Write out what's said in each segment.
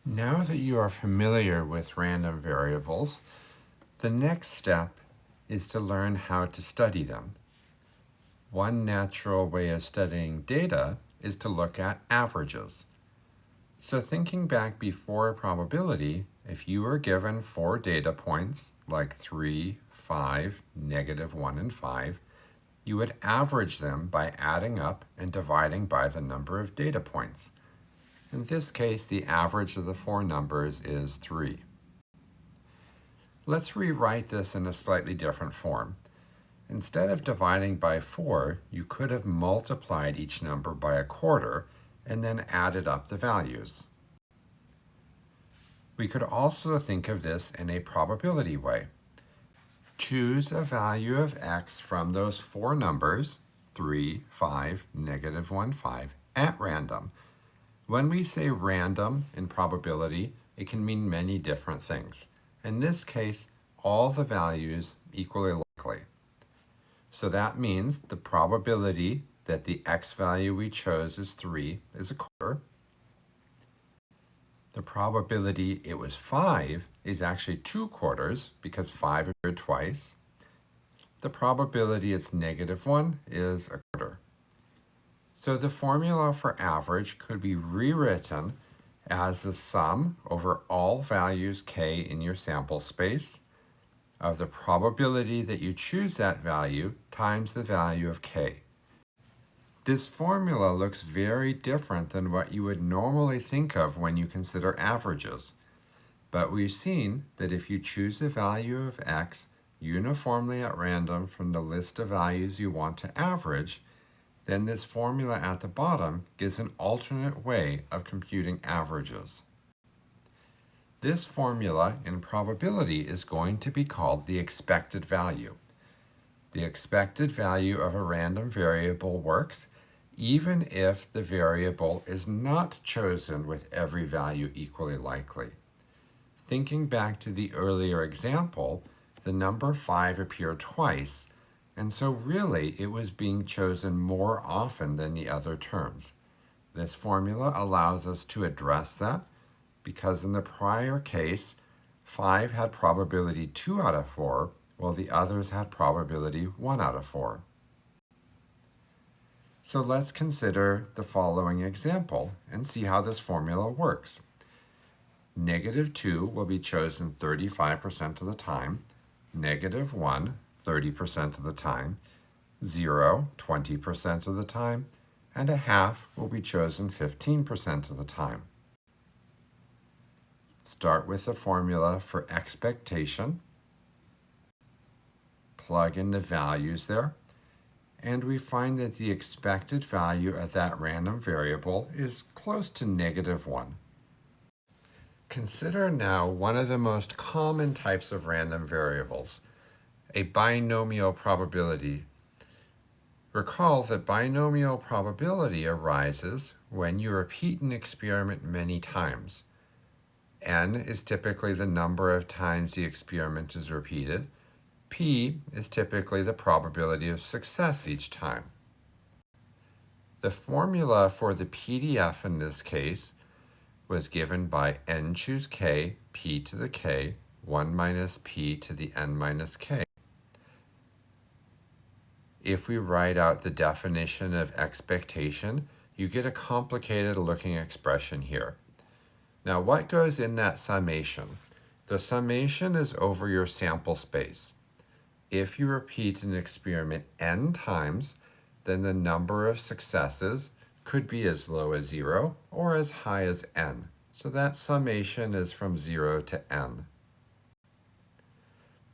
Now that you are familiar with random variables, the next step is to learn how to study them. One natural way of studying data is to look at averages. So thinking back before probability, if you were given 4 data points, like 3, 5, -1, and 5, you would average them by adding up and dividing by the number of data points. In this case, the average of the 4 numbers is 3. Let's rewrite this in a slightly different form. Instead of dividing by 4, you could have multiplied each number by a quarter and then added up the values. We could also think of this in a probability way. Choose a value of x from those 4 numbers, 3, 5, -1, 5, at random. When we say random in probability, it can mean many different things. In this case, all the values equally likely. So that means the probability that the x value we chose is 3 is a quarter. The probability it was 5 is actually 2 quarters because 5 appeared twice. The probability it's -1 is a quarter. So the formula for average could be rewritten as the sum over all values k in your sample space of the probability that you choose that value times the value of k. This formula looks very different than what you would normally think of when you consider averages. But we've seen that if you choose a value of x uniformly at random from the list of values you want to average, then this formula at the bottom gives an alternate way of computing averages. This formula in probability is going to be called the expected value. The expected value of a random variable works even if the variable is not chosen with every value equally likely. Thinking back to the earlier example, the number 5 appeared twice, and so really it was being chosen more often than the other terms. This formula allows us to address that because in the prior case, 5 had probability 2 out of 4, while the others had probability 1 out of 4. So let's consider the following example and see how this formula works. -2 will be chosen 35% of the time, -1 30% of the time, 0 20% of the time, and a half will be chosen 15% of the time. Start with the formula for expectation, plug in the values there, and we find that the expected value of that random variable is close to -1. Consider now one of the most common types of random variables, a binomial probability. Recall that binomial probability arises when you repeat an experiment many times. N is typically the number of times the experiment is repeated. P is typically the probability of success each time. The formula for the PDF in this case was given by n choose k, p to the k, 1 minus p to the n minus k. If we write out the definition of expectation, you get a complicated looking expression here. Now, what goes in that summation? The summation is over your sample space. If you repeat an experiment n times, then the number of successes could be as low as 0 or as high as n. So that summation is from 0 to n.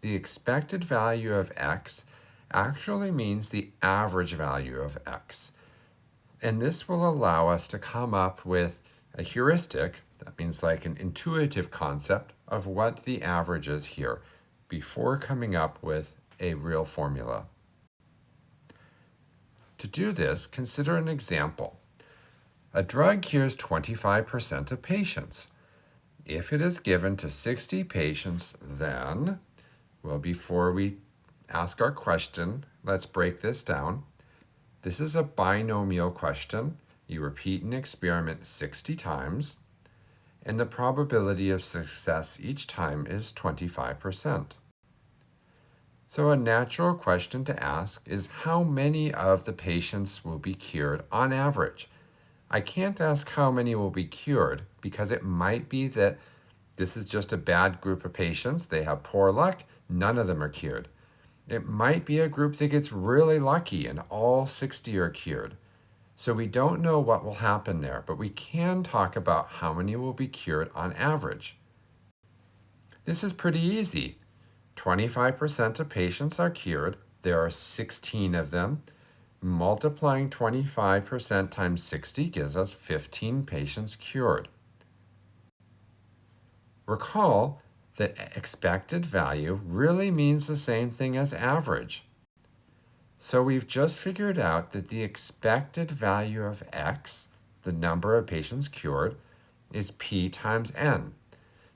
The expected value of x actually means the average value of x. And this will allow us to come up with a heuristic, that means like an intuitive concept of what the average is here, before coming up with a real formula. To do this, consider an example. A drug cures 25% of patients. If it is given to 60 patients, then, well, before we ask our question, let's break this down. This is a binomial question. You repeat an experiment 60 times, and the probability of success each time is 25%. So a natural question to ask is how many of the patients will be cured on average? I can't ask how many will be cured because it might be that this is just a bad group of patients. They have poor luck. None of them are cured. It might be a group that gets really lucky and all 60 are cured. So we don't know what will happen there, but we can talk about how many will be cured on average. This is pretty easy. 25% of patients are cured. There are 16 of them. Multiplying 25% times 60 gives us 15 patients cured. Recall that expected value really means the same thing as average. So we've just figured out that the expected value of x, the number of patients cured, is p times n.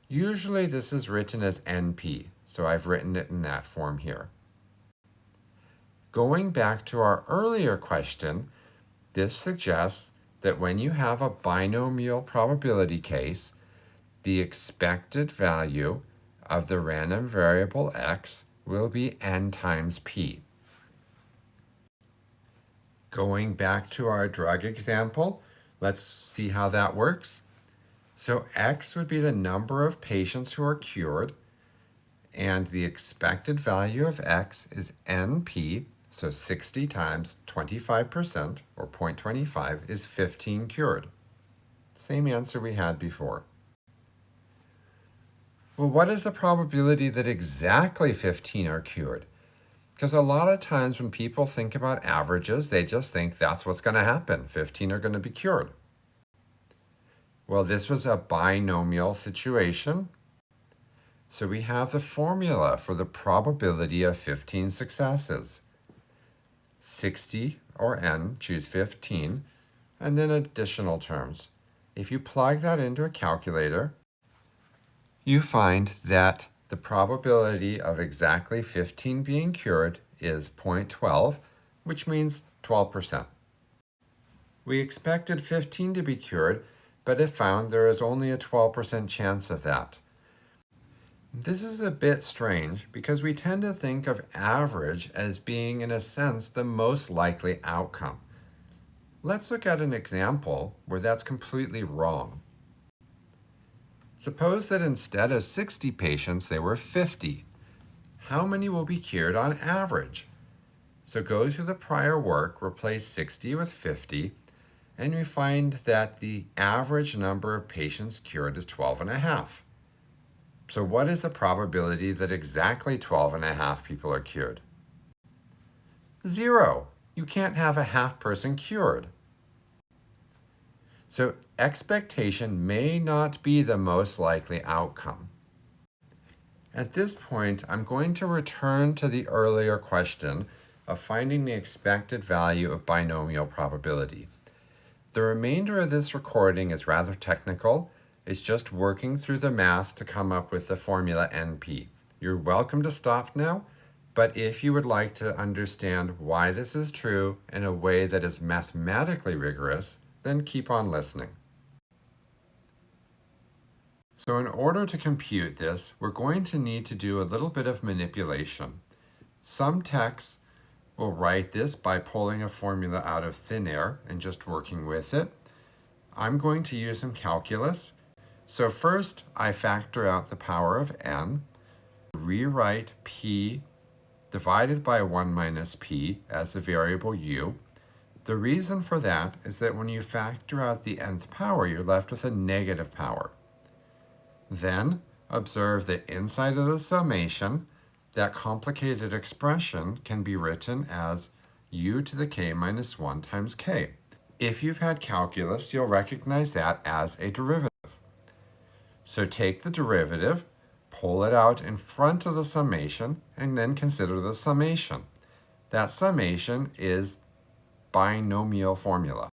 Usually this is written as NP, so I've written it in that form here. Going back to our earlier question, this suggests that when you have a binomial probability case, the expected value of the random variable x will be n times p. Going back to our drug example, let's see how that works. So x would be the number of patients who are cured, and the expected value of x is NP, so 60 times 25%, or 0.25, is 15 cured. Same answer we had before. Well, what is the probability that exactly 15 are cured? Because a lot of times when people think about averages, they just think that's what's going to happen. 15 are going to be cured. Well, this was a binomial situation. So we have the formula for the probability of 15 successes. 60, or n, choose 15, and then additional terms. If you plug that into a calculator, you find that the probability of exactly 15 being cured is 0.12, which means 12%. We expected 15 to be cured, but it found there is only a 12% chance of that. This is a bit strange because we tend to think of average as being, in a sense, the most likely outcome. Let's look at an example where that's completely wrong. Suppose that instead of 60 patients, there were 50. How many will be cured on average? So go to the prior work, replace 60 with 50, and we find that the average number of patients cured is 12.5. So what is the probability that exactly 12.5 people are cured? 0. You can't have a half person cured. So expectation may not be the most likely outcome. At this point, I'm going to return to the earlier question of finding the expected value of binomial probability. The remainder of this recording is rather technical. It's just working through the math to come up with the formula NP. You're welcome to stop now, but if you would like to understand why this is true in a way that is mathematically rigorous, then keep on listening. So in order to compute this, we're going to need to do a little bit of manipulation. Some texts will write this by pulling a formula out of thin air and just working with it. I'm going to use some calculus. So first, I factor out the power of n, rewrite p divided by 1 minus p as the variable u. The reason for that is that when you factor out the nth power, you're left with a negative power. Then observe that inside of the summation, that complicated expression can be written as u to the k minus 1 times k. If you've had calculus, you'll recognize that as a derivative. So take the derivative, pull it out in front of the summation, and then consider the summation. That summation is binomial formula.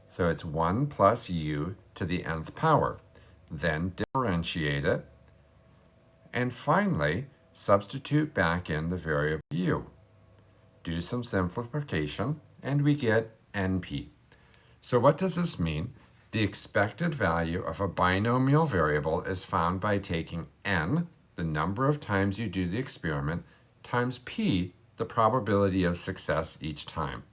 So it's 1 plus u to the nth power. Then differentiate it. And finally, substitute back in the variable u. Do some simplification, and we get NP. So what does this mean? The expected value of a binomial variable is found by taking n, the number of times you do the experiment, times p, the probability of success each time.